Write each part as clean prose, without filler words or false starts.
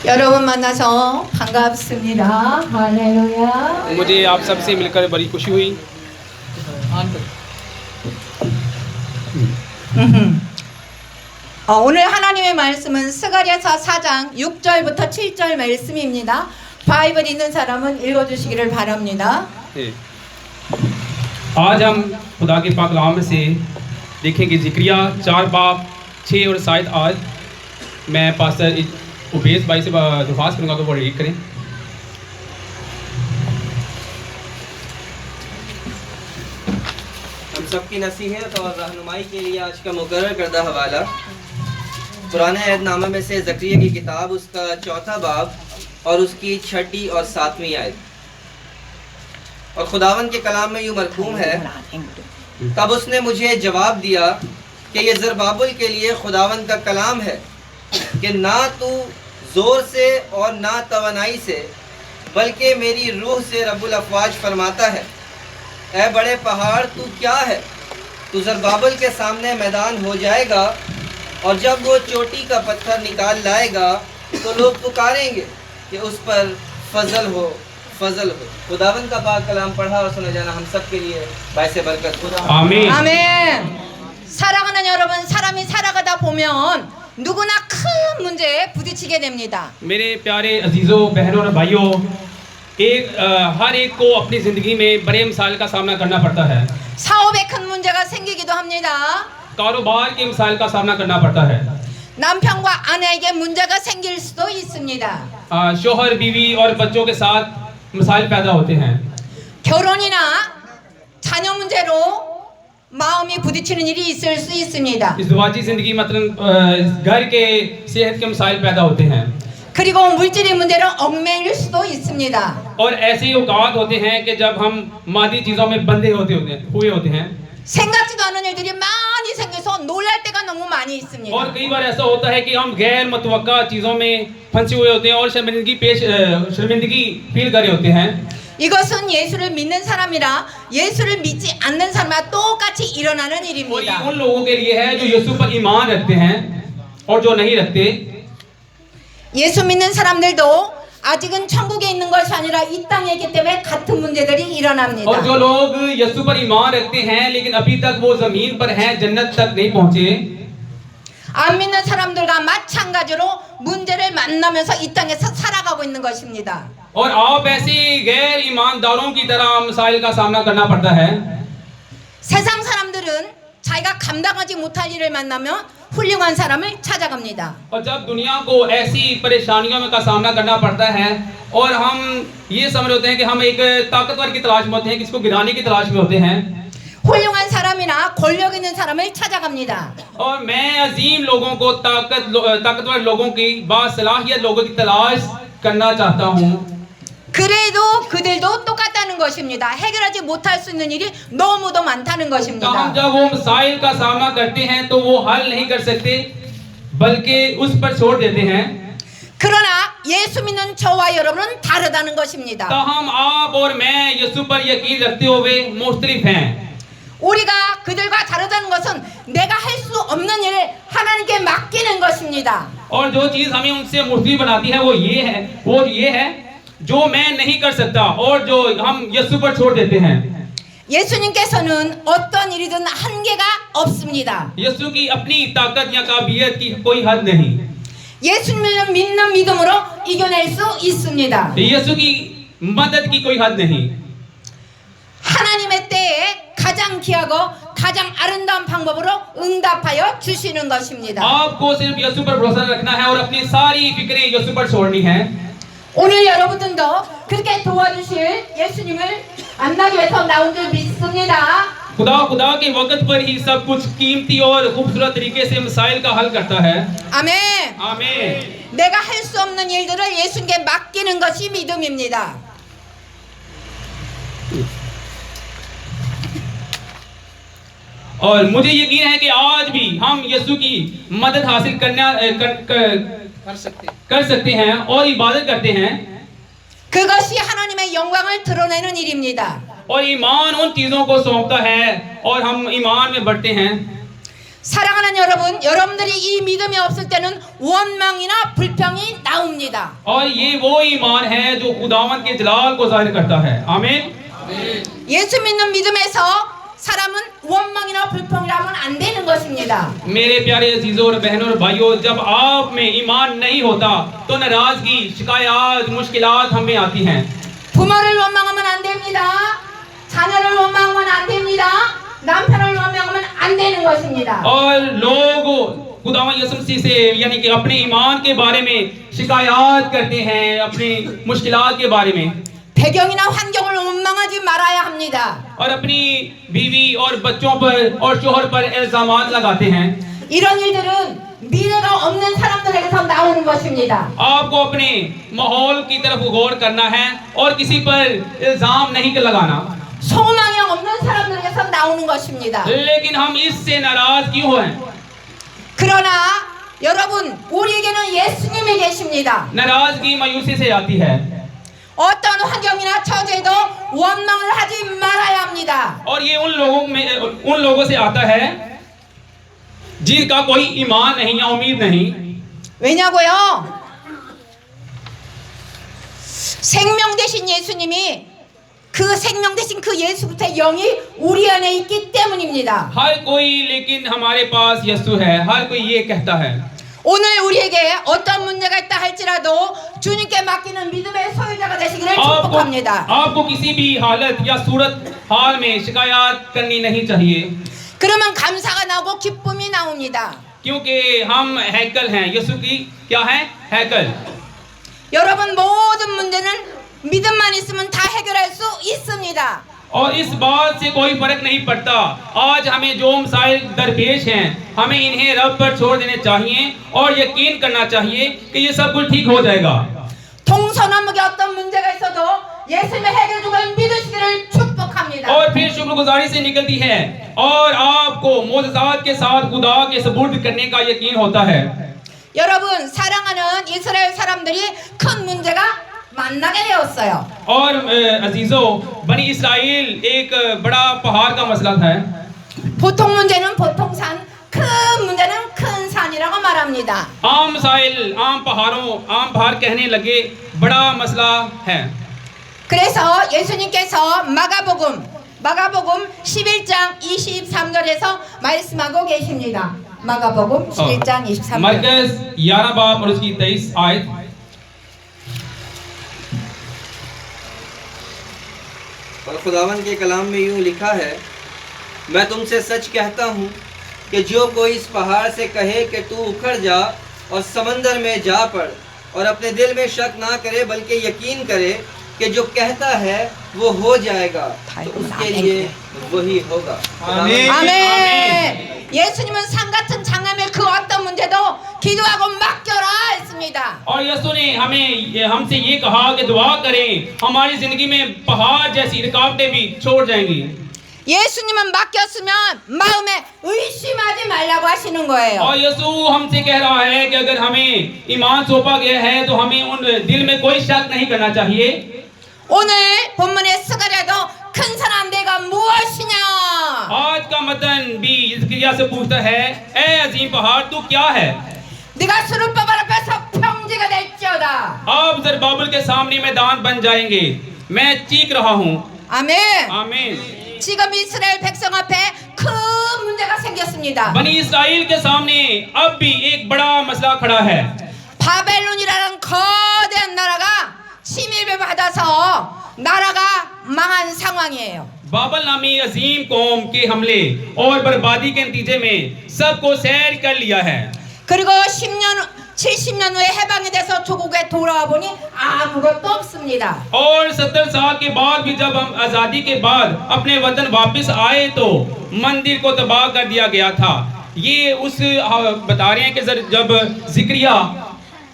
여러분 만나서 반갑습니다. 할렐루야. मुझे आप सबसे मिलकर बड़ी खुशी हुई। 오늘 하나님의 말씀은 스가랴서 4장 6절부터 7절 말씀입니다. 바이블 있는 사람은 읽어주시기를 바랍니다. आज हम खुदा के पाक कलाम में से देखेंगे जिक्रिया 4 बाब 6 और 7 आज मैं पास्टर उबेस भाई से दरख्वास्त करूँगा कि वो रीड करें। हम सबकी नसीहत और रहनुमाई के लिए आज का मुकर्रर करदा हवाला पुराने अहदनामे में से ज़करिया की किताब उसका 4था बाब और उसकी 6ठी और 7वीं आयत। और खुदावन के कलाम में यूँ मरकूम है, तब उसने मुझे जवाब दिया कि ये ज़रबाबुल के लिए खुदावन का कलाम है कि ना तू ज़ोर से और ना तवानाई से बल्कि मेरी रूह से रब्बुल अफ़वाज फरमाता है, ऐ बड़े पहाड़ तू क्या है, तू ज़रबाबुल के सामने मैदान हो जाएगा और जब वो चोटी का पत्थर निकाल लाएगा तो लोग पुकारेंगे कि उस पर फजल हो फजल हो। खुदावन का पाक कलाम पढ़ा और सुना जाना हम सब के लिए बायस बरकत खुदा। आमीन। 아멘. 사랑하는 여러분, 사람이 살아가다 보면 누구나 큰 문제에 부딪히게 됩니다. मेरे प्यारे अजीज़ों बहनों और भाइयों, हर एक को अपनी ज़िंदगी में बड़े मिसाल का सामना करना पड़ता है। 사업에 큰 문제가 생기기도 합니다. कारोबार के मिसाल का सामना करना पड़ता है। 남편과 아내에게 문제가 생길 수도 있습니다. शोहर बीवी और बच्चों के साथ मिसाल पैदा होते हैं। 결혼이나 자녀 문제로 마음이 부딪히는 일이 있을 수 있습니다. इज़्दिवाजी ज़िंदगी मतलब घर के सेहत के मिसाइल पैदा होते हैं। 그리고 물질의 문제로 얽매일 수도 있습니다. और ऐसे औकात होते हैं कि जब हम मादी चीज़ों में बंधे हुए होते हैं। 생각지도 않은 일들이 많이 생겨서 놀랄 때가 너무 많이 있습니다. और कई बार ऐसा होता है कि हम गैर मुतवक्का चीज़ों में फंसे हुए होते हैं और शर्मिंदगी फील कर रहे होते हैं। 이것은 예수를 믿는 사람이라 예수를 믿지 않는 사람과 똑같이 일어나는 और ये 일입니다. उन लोगों के लिए है जो यीशु पर ईमान रखते हैं और जो नहीं रखते। 예수 믿는 사람들도 아직은 천국에 있는 것이 아니라 이 땅에 있기 때문에 같은 문제들이 일어납니다. और जो लोग यीशु पर ईमान रखते हैं लेकिन अभी तक वो जमीन पर हैं, जन्नत तक नहीं पहुंचे। 안 믿는 사람들과 마찬가지로 문제를 만나면서 이 땅에서 살아가고 있는 것입니다. और आप ऐसे गैर ईमानदारों की तरह मिसाइल का सामना करना पड़ता है। 세상 사람들은 자기가 감당하지 못할 일을 만나면 훌륭한 사람을 찾아갑니다. और जब दुनिया को ऐसी परेशानियों में का सामना करना पड़ता है और हम ये समझ होते हैं कि हम एक ताकतवर की तलाश में होते हैं, किसको गिराने की तलाश में होते हैं। 훌륭한 사람이나 권력 있는 사람을 찾아갑니다. और मैं अजीम लोगों को ताकतवर लोगों की बासलाहियत लोगों की तलाश करना चाहता हूँ। 그래도 그들도 똑같다는 것입니다. 해결하지 못할 수 있는 일이 너무도 많다는 तो हम 것입니다. जब वो मिसाइल का सामना करते हैं तो वो हल नहीं कर सकते बल्कि उस पर छोड़ देते हैं। 그러나 예수 믿는 저와 여러분은 다르다는 것입니다. तो हम आप और मैं यीशु पर यकीन रखते हुए मुख्तलिफ हैं। 우리가 그들과 다르다는 것은 내가 할 수 없는 일을 하나님께 맡기는 것입니다. और जो चीज़ हमें उनसे मुख्तलिफ बनाती है वो ये है जो मैं नहीं कर सकता और जो हम यीशु पर छोड़ देते हैं। 예수님께서는 어떤 일이든 한계가 없습니다. यीशु की अपनी ताकत या काबिलियत की कोई हद नहीं। 예수님을 믿는 믿음으로 이겨낼 수 있습니다. यीशु की मदद की कोई हद नहीं। 하나님의 때에 가장 귀하고 가장 아름다운 방법으로 응답하여 주시는 것입니다. आपको सिर्फ यीशु पर भरोसा रखना है और अपनी सारी फिक्रें यीशु पर छोड़नी है। 오늘 여러분들도 그렇게 도와주실 예수님을 만나기 위해서 나온 줄 믿습니다. खुदा के वक्त पर ही सब कुछ कीमती और खूबसूरत तरीके से मिसाइल का हल करता है। 아멘. आमीन। 내가 할 수 없는 일들을 예수님께 맡기는 것이 믿음입니다. और मुझे यकीन है कि आज भी हम यीशु की मदद हासिल कर सकते हैं और इबादत करते हैं। 그것이 하나님의 영광을 드러내는 일입니다. और ईमान उन चीज़ों को सौंपता है और हम ईमान में बढ़ते हैं। 사랑하는 여러분, 여러분들이 이 믿음이 없을 때는 원망이나 불평이 나옵니다. और ये वो ईमान है जो खुदावंद के जलाल को जाहिर करता है। आमीन। 예수 믿는 믿음에서 사람은 원망이나 불평을 하면 안 되는 것입니다. मेरे प्यारे अजीजों और बहनों और भाइयों, जब आप में ईमान नहीं होता तो नाराजगी, शिकायत, मुश्किलात हम में आती हैं। 부모를 원망하면 안 됩니다. 자녀를 원망하면 안 됩니다. 남편을 원망하면 안 되는 것입니다. और लोग खुदावंद यीशु मसीह से यानी कि अपने ईमान के बारे में शिकायत करते हैं, अपनी मुश्किलात के बारे में, 배경이나 환경을 원망하지 말아야 합니다. और अपनी बीवी और बच्चों पर और शोहर पर इल्जामात लगाते हैं। 이런 일들은 미래가 없는 사람들에게서 나오는 것입니다. आपको अपने माहौल की तरफ गौर करना है और किसी पर इल्जाम नहीं लगाना। 소망이 없는 사람들에게서 나오는 것입니다. लेकिन हम इससे नाराज क्यों हैं? 그러나 여러분, 우리에게는 예수님이 계십니다. नाराजगी मायूसी से आती है 어떤 환경이나 처지에도 원망을 하지 말아야 합니다. और ये उन लोगों से आता है जिनका कोई ईमान नहीं या उम्मीद नहीं। 왜냐고요? 생명 दे신 예수님이 그 생명 दे신 그 예수부터 영이 우리 안에 있기 때문입니다. हर कोई लेकिन हमारे पास यीशु है, हर कोई ये कहता है। 오늘 우리에게 어떤 문제가 있다 할지라도 주님께 맡기는 믿음의 소유자가 되시기를 축복합니다. आपको किसी भी हालत या सूरत हाल में शिकायत करनी नहीं चाहिए, 그러면 감사가 나오고 기쁨이 나옵니다. क्योंकि हम हैकल हैं। यीशु की क्या है? हैकल। 여러분, 모든 문제는 믿음만 있으면 다 해결할 수 있습니다. और इस बात से कोई फर्क नहीं पड़ता आज हमें जो मसाइल दरपेश हैं, हमें इन्हें रब पर छोड़ देने चाहिए और यकीन करना चाहिए कि ये सब कुछ ठीक हो जाएगा। 동서남북에 어떤 문제가 있어도 예수님의 해결책을 믿으시기를 축복합니다. और फिर शुक्रगुजारी से निकलती है और आपको मोजज़ात के साथ खुदा के सुपुर्द करने का यकीन होता है। 여러분, 사랑하는 이스라엘 사람들이 큰 문제가 만나게 되었어요. और अजीजों, बनी इस्राइल एक बड़ा पहाड़ का मसला था। 보통 문제는 보통 산, 큰 문제는 큰 산이라고 말합니다. आम मसाइल आम पहाड़ कहने लगे, बड़ा मसला है। 그래서 예수님께서 마가복음 11장 23절에서 말씀하고 계십니다. 마가복음 11장 23절. मरकज़ 11 बाब और उसकी 23 आयत। और खुदावन के कलाम में यूँ लिखा है, मैं तुमसे सच कहता हूँ कि जो कोई इस पहाड़ से कहे कि तू उखड़ जा और समंदर में जा पड़ और अपने दिल में शक ना करे बल्कि यकीन करे कि जो कहता है वो हो जाएगा, तो उसके लिए वही होगा। आमीन। 아멘. 예수님은 산 같은 장암의 그 어떤 문제도 기도하고 맡겨라 했습니다. और यीशु ने हमसे ये कहा कि दुआ करें, हमारी जिंदगी में पहाड़ जैसी रुकावटें भी छोड़ जाएंगी। 예수님은 맡겼으면 마음에 의심하지 말라고 하시는 거예요. और यीशु हमसे कह रहा है कि अगर हमें ईमान सौंपा गया है तो हमें उन दिल में कोई शक नहीं करना चाहिए। 오늘 본문의 스가랴도 큰 사람 내가 무엇이냐? आज का मतन भी हिजकिय्याह से पूछता है, ए अजीम पहाड़ तू क्या है? 네가 스룹바벨 앞에서 평지가 될지어다. आप ज़रुब्बाबेल के सामने मैदान बन जाएंगे। मैं चीख रहा हूँ। 아멘. आमीन। 지금 이스라엘 백성 앞에 큰 문제가 생겼습니다. बनी इस्राइल के सामने अब भी एक बड़ा मसला खड़ा है। 바벨론이라는 거대한 나라가 침입을 받아서 나라가 망한 상황이에요. बाबल नामी अजीम कौम के हमले और बर्बादी के नतीजे में सबको सैर कर लिया है। 그리고 70년 후에 해방이 돼서 조국에 돌아와 보니 아무것도 없습니다. और 70 साल के बाद भी जब हम आज़ादी के बाद अपने वतन वापस आए तो मंदिर को तबाह कर दिया गया था। ये उस बता रहे हैं कि जब ज़िक्रिया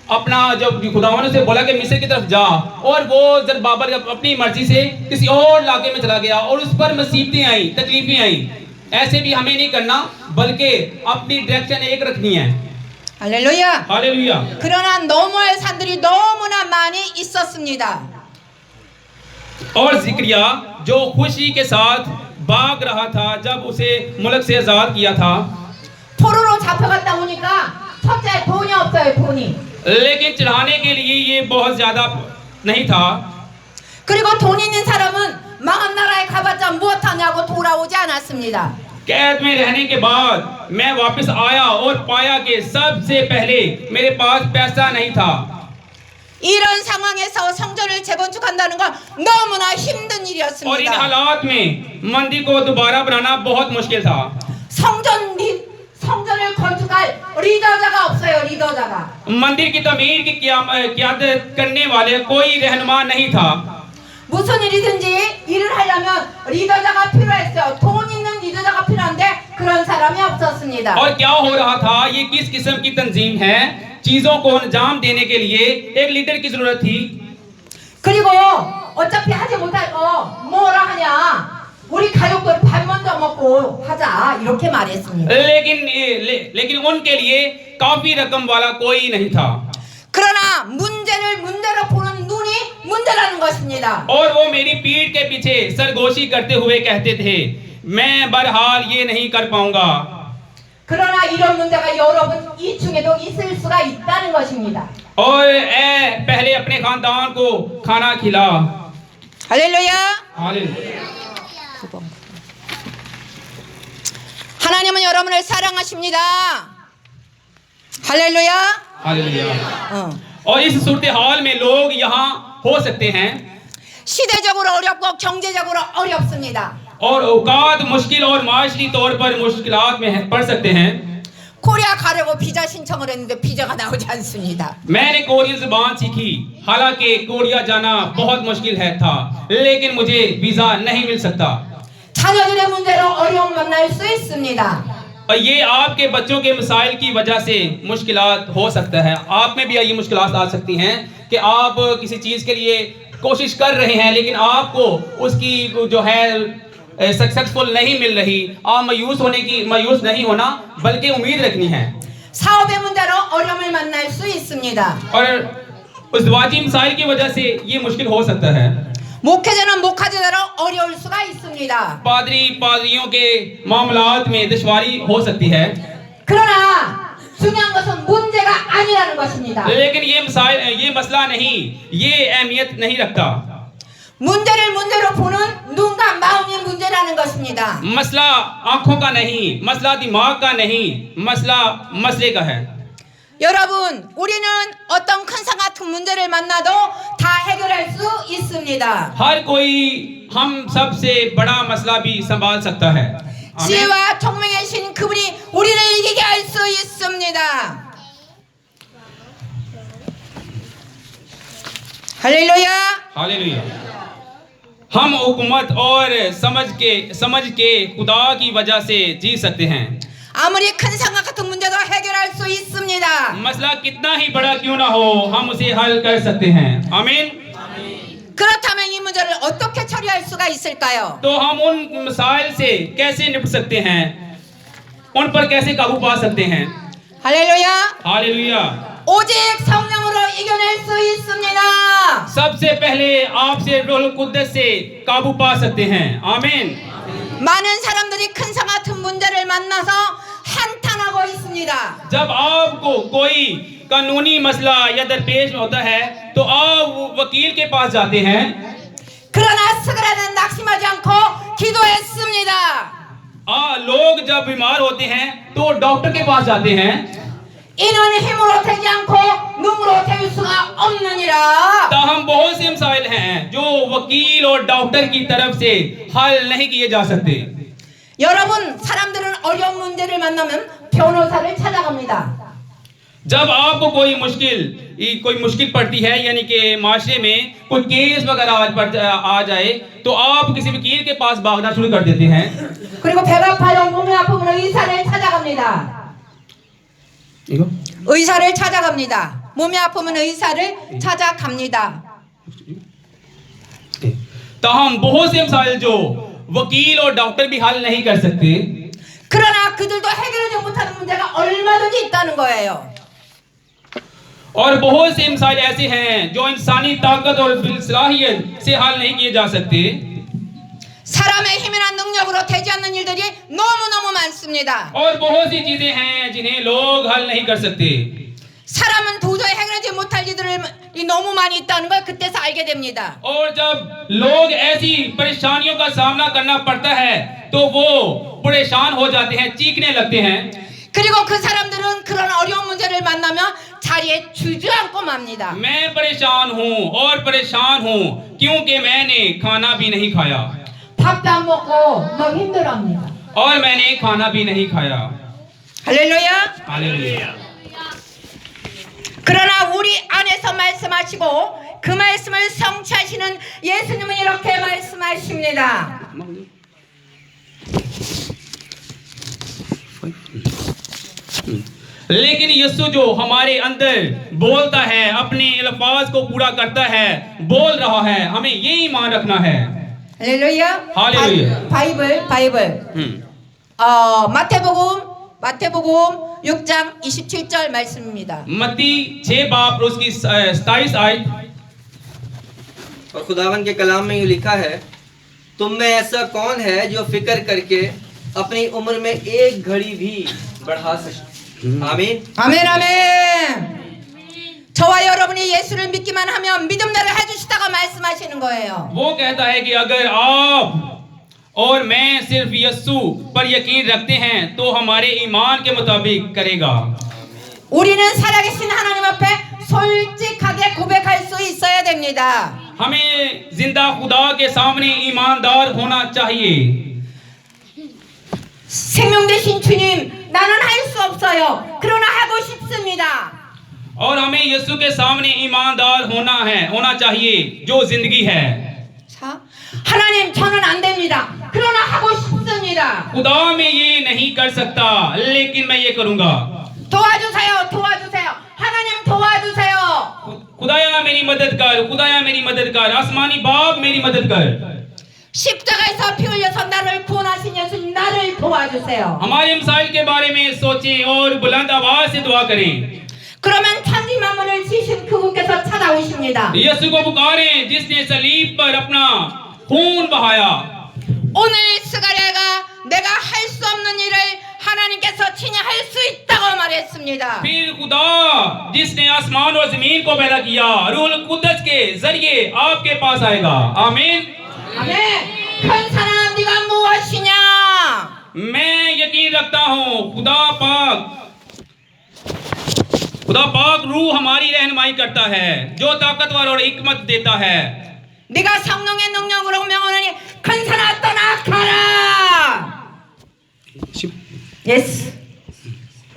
अपना जब खुदावन से बोला कि मिस्र की तरफ जा और वो ज़रुब्बाबेल अपनी मर्जी से किसी और इलाके में चला गया और उस पर मुसीबतें आई, तकलीफें आई। ऐसे भी हमें नहीं करना बल्कि अपनी डायरेक्शन एक रखनी है। 할렐루야. हालेलुया। 그러나 넘어야 산들이 너무나 많이 있었습니다. और ज़िक्रिया जो खुशी के साथ भाग रहा था जब उसे मुल्क से आज़ाद किया था, 포로로 잡혀갔다 오니까 첫째 돈이 없어요, 돈이. लेकिन चढ़ाने के लिए ये बहुत ज्यादा नहीं था। 그리고 돈 있는 사람은 망한 나라에 가봤자 무엇하냐고 돌아오지 않았습니다. कैद में रहने के बाद मैं वापस आया और पाया कि सबसे पहले मेरे पास पैसा नहीं था। 이런 상황에서 성전을 재건축한다는 건 너무나 힘든 और इन 일이었습니다. हालात में मंदिर को दोबारा बनाना बहुत मुश्किल था। 성전을 건축할 리더자가 없어요, 리더자가. मंदिर की तमीर की क़यादत करने वाले कोई रहनुमा नहीं था। 무슨 일이든지 일을 하려면 리더자가 필요했어요. 돈 있는 리더자가 필요한데 그런 사람이 없었습니다. और क्या हो रहा था, ये किस किस्म की तंजीम है, चीजों को अंजाम देने के लिए एक लीडर की जरूरत थी। 그리고 어차피 하지 못할 거 뭐라 하냐, 우리 가족들 밥 먼저 먹고 하자, 이렇게 말했습니다. लेकिन उनके लिए काफी रकम वाला कोई नहीं था। 그러나 문제를 문제로 보는 눈이 문제라는 것입니다. और वो मेरी पीठ के पीछे सरगोशी करते हुए कहते थे, मैं बहरहाल ये नहीं कर पाऊंगा। 그러나 이런 문제가 여러분 이 중에도 있을 수가 있다는 것입니다. और पहले अपने खानदान को खाना खिला। 할렐루야. हालेलुया। 하나님은 여러분을 사랑하십니다. 할렐루야. हालेलुया। और इस सूरत हाल में लोग यहाँ हो सकते हैं 시대적으로 어렵고 경제적으로 어렵습니다. और औकात मुश्किल और माशरी तौर पर मुश्किलात में पड़ सकते हैं। 코리아 가려고 비자 신청을 했는데 비자가 나오지 않습니다. मैंने कोरियन जुबान सीखी, हालांकि कोरिया जाना बहुत मुश्किल है था, लेकिन मुझे वीजा नहीं मिल सकता। 자녀들의 문제로 어려움 만날 수 있습니다. और ये आपके बच्चों के मसाइल की वजह से मुश्किलात हो सकता है। आप में भी ये मुश्किलात आ सकती हैं कि आप किसी चीज़ के लिए कोशिश कर रहे हैं लेकिन आपको उसकी जो है सक्सेसफुल नहीं मिल रही। आप मायूस नहीं होना बल्कि उम्मीद रखनी है। 사업의 문제로 어려움을 만날 수 있습니다. और उस वाजी मसाइल की वजह से ये मुश्किल हो सकता है। 목회자는 목회자대로 어려울 수가 있습니다. पादरियों के मामलात में दुश्वारी हो सकती है। 그러나 중요한 것은 문제가 아니라는 것입니다. लेकिन ये मसला नहीं, ये अहमियत नहीं रखता। 문제를 문제로 보는 눈과 마음의 문제라는 것입니다. मसला आंखों का नहीं, मसला दिमाग का नहीं, मसला मसले का है। 여러분, 우리는 어떤 큰 산 같은 문제를 만나도 다 해결할 수 있습니다. हर कोई हम सबसे बड़ा मसला भी संभाल सकता है। आमीन। 지혜와 총명의 신 그분이 우리를 이기게 할 수 있습니다. 할렐루야. हालेलुया। हम हुकूमत और समझ के खुदा की वजह से जी सकते हैं। 아무리 큰 상황 같은 문제도 해결할 수 있습니다. मसला कितना ही बड़ा क्यों ना हो, हम उसे हल कर सकते हैं। आमीन। 그렇다면 이 문제를 어떻게 처리할 수가 있을까요? तो हम उन मसाइल से कैसे निपट सकते हैं, उन पर कैसे काबू पा सकते हैं। 할렐루야. हालेलुया। 오직 성령으로 이겨낼 수 있습니다. सबसे पहले आपसे रूहुल कुद्दस से काबू पा सकते हैं। आमीन। 많은 사람들이 큰 상 같은 문제를 만나서 한탄하고 있습니다. जब आपको कोई कानूनी मसला या दरपेश होता है तो आप वकील के पास जाते हैं। 그러나 스그라는 낙심하지 않고 기도했습니다. लोग जब बीमार होते हैं तो डॉक्टर के पास जाते हैं। 이는 힘으로 되지 않고 눈으로 될 수가 없느니라. ताहम बहुत से मसाइल हैं जो वकील और डॉक्टर की तरफ से हल नहीं किए जा सकते। 여러분, 사람들은 어려운 문제를 만나면 변호사를 찾아갑니다. जब आपको कोई मुश्किल पड़ती है, यानी कि माशरे में कोई केस वगैरह आ जाए तो आप किसी वकील के पास भागना शुरू कर देते हैं। 그리고 배가 아파요, 몸이 아프면 의사를 찾아갑니다. 의사를 찾아갑니다. 몸이 아프면 의사를 찾아갑니다. ताहम बहुत से मसाइल जो वकील और डॉक्टर भी हल नहीं कर सकते। 그러나 그들도 해결하지 못하는 문제가 얼마든지 있다는 거예요. और बहुत से मसाइल ऐसे हैं जो इंसानी ताकत और सलाहियत से हल नहीं किए जा सकते। 사람의 힘이나 능력 인간력으로 되지 않는 일들이 너무너무 많습니다. और बहुत सी चीजें हैं जिन्हें लोग हल नहीं कर सकते। 사람은 도저히 해결하지 못할 일들이 너무 많이 있다는 걸 그때서 알게 됩니다. और जब लोग ऐसी परेशानियों का सामना करना पड़ता है तो वो परेशान हो जाते हैं, चीखने लगते हैं। 그리고 그 사람들은 그런 어려운 문제를 만나면 자리에 주저앉고 맙니다. मैं परेशान हूँ और परेशान हूँ क्योंकि मैंने खाना भी नहीं खाया 밥도 안 먹고 막 힘들어합니다. और मैंने खाना भी नहीं खाया। 할렐루야. हालेलुया। 그러나 우리 안에서 말씀하시고 그 말씀을 성취하시는 예수님은 이렇게 말씀하십니다. लेकिन यीशु जो हमारे अंदर बोलता है, अपने अल्फाज को पूरा करता है, बोल रहा है, हमें ये ईमान रखना है। 할렐루야. 할렐루야. 바이블. 마태복음 6장 27절 말씀입니다. मत्ती 6 बाब उसकी 27 आयत। और खुदावन के कलाम में यूँ लिखा है, तुम में ऐसा कौन है जो फिक्र करके अपनी उम्र में एक घड़ी भी बढ़ा सके। आमीन। 아멘 아멘. 저와 여러분이 예수를 믿기만 하면 믿음대로 해주시다가 말씀하시는 거예요. वो कहता है कि अगर आप और मैं सिर्फ यीशु पर यकीन रखते हैं तो हमारे ईमान के मुताबिक करेगा। 우리는 살아계신 하나님 앞에 솔직하게 고백할 수 있어야 됩니다. हमें जिंदा खुदा के सामने ईमानदार होना चाहिए। 생명 되신 주님, 나는 할 수 없어요. 그러나 하고 싶습니다. और हमें यीशु के सामने ईमानदार होना चाहिए जो जिंदगी है। 자, 하나님 저는 안 됩니다. 그러나 하고 싶습니다. खुदा मैं ये नहीं कर सकता लेकिन मैं ये करूंगा। 도와주세요. 하나님 도와주세요. खुदाया मेरी मदद कर, खुदाया मेरी मदद कर, आसमानी बाप मेरी मदद कर। 십자가에서 피 흘려서 나를 구원하신 예수님, 나를 도와주세요. हमारे मसाइल के बारे में सोचें और बुलंद आवाज से दुआ करें। 그러면 천지 만물을 지신 그분께서 찾아오십니다. यीशु को पुकारें जिसने सलीब पर अपना खून बहाया। 오늘 스가랴가 내가 할 수 없는 일을 하나님께서 친히 할 수 있다고 말했습니다. फिर खुदा जिसने आसमान और जमीन को पैदा किया रूहुल कुद्दस के जरिए आपके पास आएगा। आमीन। 아멘. 큰 사랑 네가 무엇이냐? मैं यकीन रखता हूँ खुदा पाक रूह हमारी रहनुमाई करता है, जो ताकतवर और हिकमत देता है। 네가 성령의 능력으로 명하노니 큰 사람 떠나가라. 예스.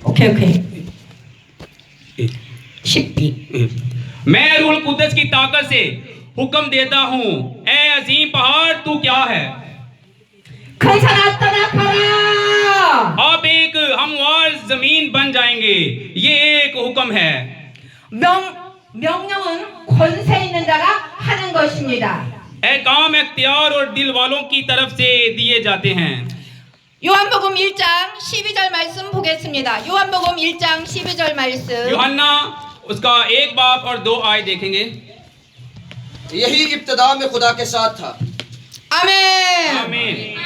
오케이. 10비. मैं रूहुल कुद्दस की ताकत से हुक्म देता हूँ, ए अजीम पहाड़ तू क्या है? 큰 사람 떠나가라. आप एक हमवार जमीन बन जाएंगे, ये एक हुक्म है। 명령은 권세 있는 자가 하는 것입니다. काम इख्तियार और दिल वालों की तरफ से दिए जाते हैं। 요한복음 1장 12절 말씀 보겠습니다. 요한복음 1장 12절 말씀. यूहन्ना उसका 1 बाब और 2 आयत देखेंगे। यही इब्तिदा में खुदा के साथ था। 아멘. आमीन।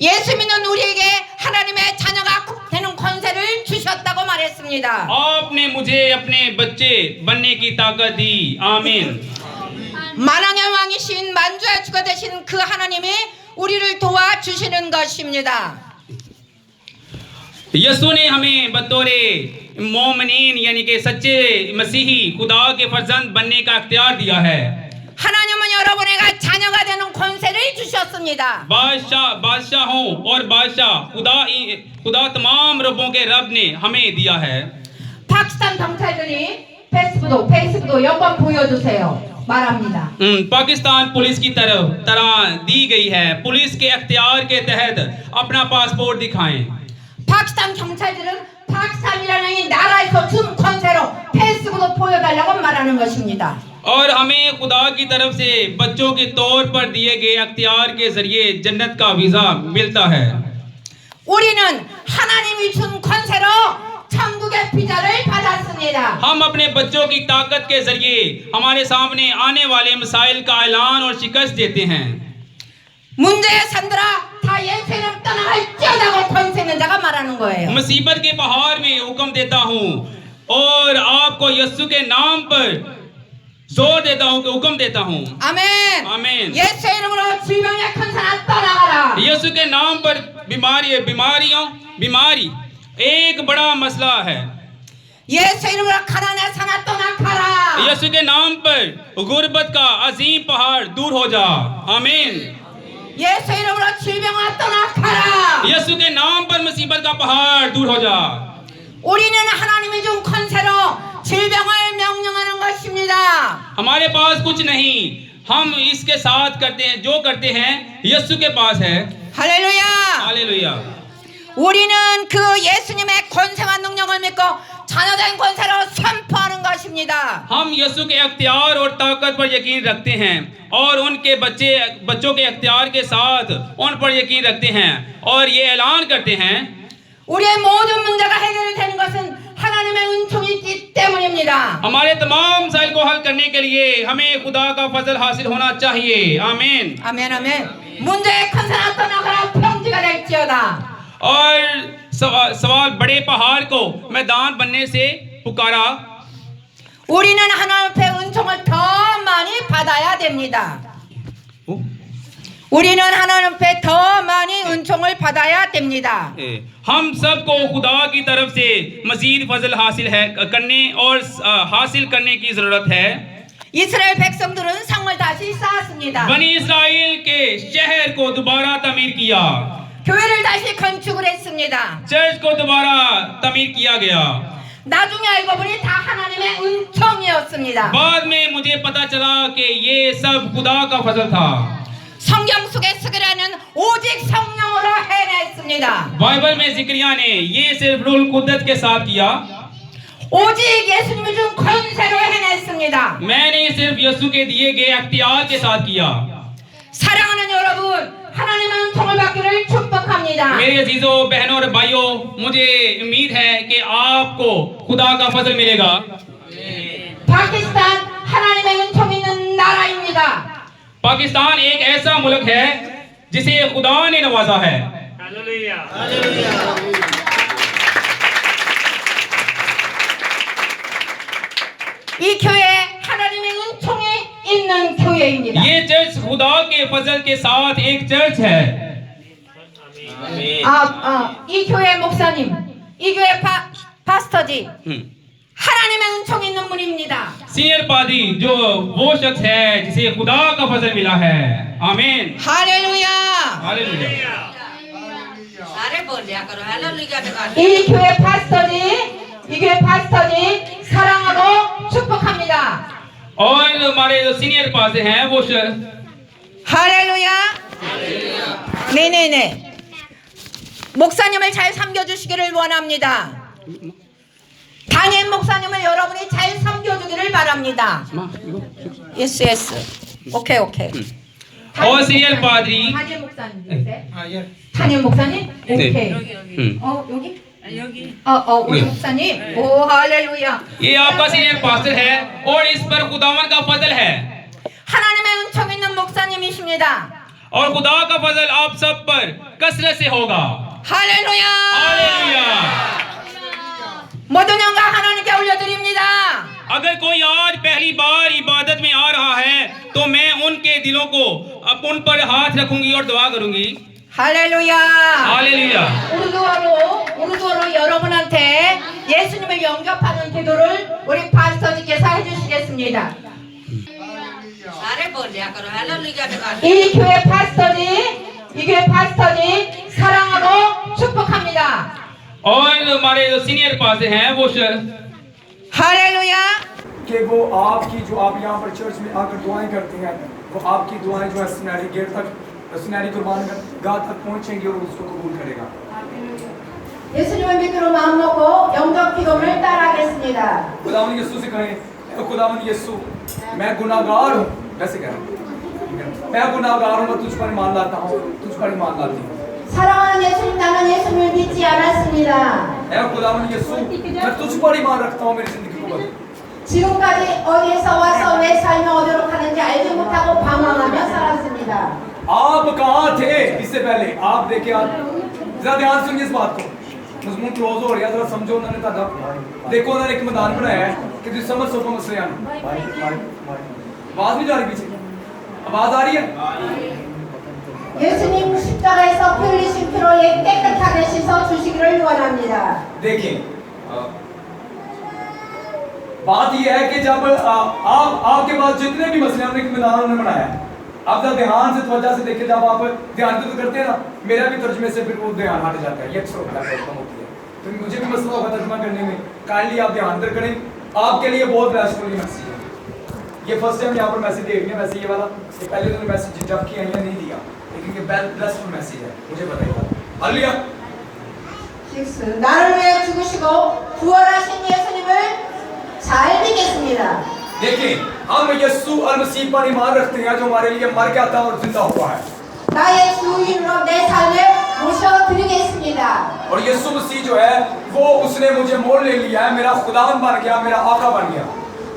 예수 믿는 우리에게 하나님의 자녀가 되는 권세를 주셨다고 말했습니다. आपने मुझे अपने बच्चे बनने की ताकत दी। आमीन। 만왕의 왕이신 만주의 주가 되신 그 하나님이 우리를 도와주시는 것입니다. यीशु ने हमें बतौरे मोमिनीन यानी कि सच्चे मसीही खुदा के फर्जंद बनने का इख्तियार दिया है। 하나님은 여러분에게 자녀가 되는 권세를 주셨습니다. बादशाहों और बादशाह खुदा तमाम रबों के रब ने हमें दिया है। 파키스탄 경찰들이 페이스북도 여권 보여주세요. 말합니다. पाकिस्तान पुलिस की तरह दी गई है, पुलिस के अख्तियार के तहत अपना पासपोर्ट दिखाएं। 파키스탄 경찰들은 파키스탄이라는 이 나라에서 준 권세로 페이스북도 보여달라고 말하는 것입니다. और हमें खुदा की तरफ से बच्चों के तौर पर दिए गए अख्तियार के जरिए जन्नत का वीजा मिलता है। 우리는 하나님이 준 권세로 천국의 비자를 받았습니다. हम अपने बच्चों की ताकत के जरिए हमारे सामने आने वाले मसाइल का ऐलान और शिकस्त देते हैं। 문제의 산들아 다 예수 이름 떠나갈지어다고 권세 있는 자가 말하는 거예요. मुसीबत के पहाड़ में हुक्म देता हूँ और आपको यीशु के नाम पर जोर देता हूँ कि हुक्म देता हूँ 아멘. आमीन 예수 이름으로 질병 약한 사람 떠나가라. यीशु के नाम पर बीमारी एक बड़ा मसला है 예수 이름으로 가난한 사람 떠나가라. यीशु के नाम पर गुर्बत का अजीम पहाड़ दूर हो जा आमीन 예수 이름으로 질병아 떠나가라. यीशु के नाम पर मुसीबत का पहाड़ दूर हो जा 우리는 하나님이 준 권세로 질병을 명령하는 것입니다. हमारे पास कुछ नहीं हम इसके साथ करते हैं जो करते हैं यीशु के पास है 할렐루야. हालेलुया 우리는 그 예수님의 권세와 능력을 믿고 자녀된 권세로 선포하는 것입니다. हम यीशु के अख्तियार और ताकत पर यकीन रखते हैं और उनके बच्चों के अख्तियार के साथ उन पर यकीन रखते हैं और ये ऐलान करते हैं 우리의 모든 문제가 해결이 되는 것은 하나님의 은총이 있기 때문입니다. हमारे तमाम मसाइल को हल करने के लिए हमें खुदा का फजल हासिल होना चाहिए आमीन 아멘 아멘. 문제의 큰 사람 떠나가라 평지가 될지어다. और सवाल बड़े पहाड़ को मैदान बनने से पुकारा 우리는 하나님 앞에 은총을 더 많이 받아야 됩니다. 우리는 하나님 앞에 더 많이 은총을 받아야 됩니다. हम सबको खुदा की तरफ से मजीद फजल हासिल है करने और हासिल करने की जरूरत है 이스라엘 백성들은 성을 다시 쌓았습니다. बनी इस्राइल के शहर को दोबारा तमीर किया 교회를 다시 건축을 했습니다. चर्च को दोबारा तमीर किया गया 나중에 알고 보니 다 하나님의 은총이었습니다. बाद में मुझे पता चला कि ये सब खुदा का फजल था 성경 속에 쓰기라는 오직 성령으로 해냈습니다. बाइबल में जिक्रिया ने ये सिर्फ रूल कुदरत के साथ किया 오직 예수님이 준 권세로 해냈습니다. मैंने सिर्फ यीशु के दिए गए अख्तियार के साथ किया 사랑하는 여러분, 하나님의 은총을 받기를 축복합니다. मेरे अजीजों बहनों और भाइयों मुझे उम्मीद है कि आपको खुदा का फजल मिलेगा 파키스탄 하나님의 은총 있는 나라입니다. पाकिस्तान एक ऐसा मुल्क है जिसे खुदा ने नवाजा है 이 교회 하나님의 은총이 있는 교회입니다. ये चर्च खुदा के फजल के साथ एक चर्च है 이 교회 목사님, 이 교회 파스터지 하나님의 은총 있는 분입니다. सीनियर पादरी जो वो शख्स है जिसे खुदा का फजल मिला है आमीन 할렐루야. हालेलुया 이 교회 파스터지 사랑하고 축복합니다. और हमारे जो सीनियर पादरी हैं वो 할렐루야. 네네네. 목사님을 잘 섬겨주시기를 원합니다. 담임 목사님을 여러분이 잘 섬겨주기를 바랍니다. 예스. 오케이. और सीनियर पादरी 담임 목사님. 담임 목사님? 오케이. 여기? 우리 목사님. 오 할렐루야. ये आपका सीनियर पास्टर है और इस पर खुदावन का फजल है 하나님의 은총 있는 목사님이십니다. और खुदा का फजल आप सब पर कसरत से होगा 할렐루야. हालेलुया 모든 영광 하나님께 올려드립니다. अगर कोई आज पहली बार इबादत में आ रहा है तो मैं उनके दिलों को उन पर हाथ रखूंगी और दुआ करूंगी 할렐루야. हालेलुया 우르도로 여러분한테 예수님을 영접하는 기도를 우리 파스터님께서 해주시겠습니다. 이 교회 파스터님 사랑하고 축복합니다. और हमारे जो सीनियर पास्टर हैं वो 할렐루야. कि वो आपकी जो आप यहाँ पर चर्च में आकर दुआएं करते हैं वो आपकी दुआएं जो है सुनहरी गेट तक सुनहरी कुर्बान गाह तक पहुँचेंगी और उसको कबूल करेगा 예수님을 믿기로 마음 먹고 영접 기도를 따라하겠습니다. खुदावन यीशु से कहें खुदावन यीशु मैं गुनाहगार हूँ वैसे कह मैं गुनाहगार हूँ मैं तुझ पर ईमान लाता हूँ तुझ पर ईमान लाती हूँ 사랑하는 예수님 나는 예수님을 믿지 않았습니다. खुदावन यीशु मैं तुझ पर ईमान रखता हूँ मेरी जिंदगी को बदल 지금까지 어디에서 와서 왜 살며 어디로 가는지 알지 못하고 방황하며 살았습니다. आप कहाँ थे इससे पहले? आप देखिए, आप जरा ध्यान सुनिए इस बात को। मजमून क्लोज हो रहा है, जरा समझो। उन्होंने तादा देखो, उन्होंने एक मैदान बनाया है कि तुम समझ सको मसले आने। आवाज नहीं जा रही पीछे? आवाज आ रही है? 예수님 십자가에서 피 흘리신 피로 깨끗하게 씻어 주시기를 원합니다. देखिए, बात यह है कि जब आपके पास जितने भी मसले हमने मैदान उन्होंने बनाया, आप जरा ध्यान से तवज्जो से देखिए। जब आप ध्यान तो करते हैं ना, मेरा भी तर्जमे से फिर वो ध्यान हट जाता है। ये अक्सर होता है, प्रॉब्लम होती है। तो मुझे भी मसला होगा तर्जमा करने में। काइंडली आप ध्यान कर करें। आपके लिए बहुत बेस्टफुल मैसेज है। ये फर्स्ट टाइम यहाँ पर मैसेज दे रही है। वैसे ये वाला ये पहले तो मैसेज जब किया या नहीं दिया, लेकिन ये बेस्टफुल मैसेज है, मुझे बताइएगा। हालेलुया। 6. 나를 위해 죽으시고 부활하신 예수님을 잘 믿겠습니다. देखिए, हम यीशु अल मसीह पर ईमान रखते हैं जो हमारे लिए मर गया था और जिंदा हुआ है। 나의 주인으로 내 삶을 모셔드리겠습니다. और यीशु मसीह जो है वो उसने मुझे मोल ले लिया है, मेरा खुदावन बन गया, मेरा आका बन गया।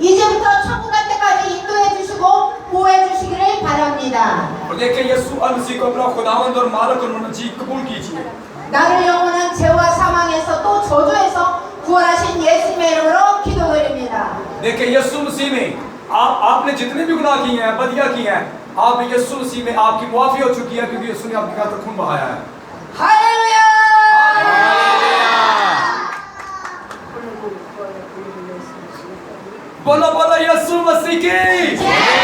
이제부터 천국 갈 때까지 인도해 주시고 보호해 주시기를 바랍니다. और देखिए, यीशु अल मसीह को अपना खुदावंद और मालिक और मसीह कबूल कीजिए। 나를 영원한 죄와 사망에서 또 저주에서 구원하신 예수님의 이름으로 기도드립니다. देखिए, यीशु मसीह में आपने जितने भी गुनाह किए हैं, बदिया किए हैं, आप यीशु मसीह में आपकी माफी हो चुकी है, क्योंकि यीशु ने आपकी खातिर खून बहाया है। 할렐루야! बोलो बोलो यीशु मसीह की।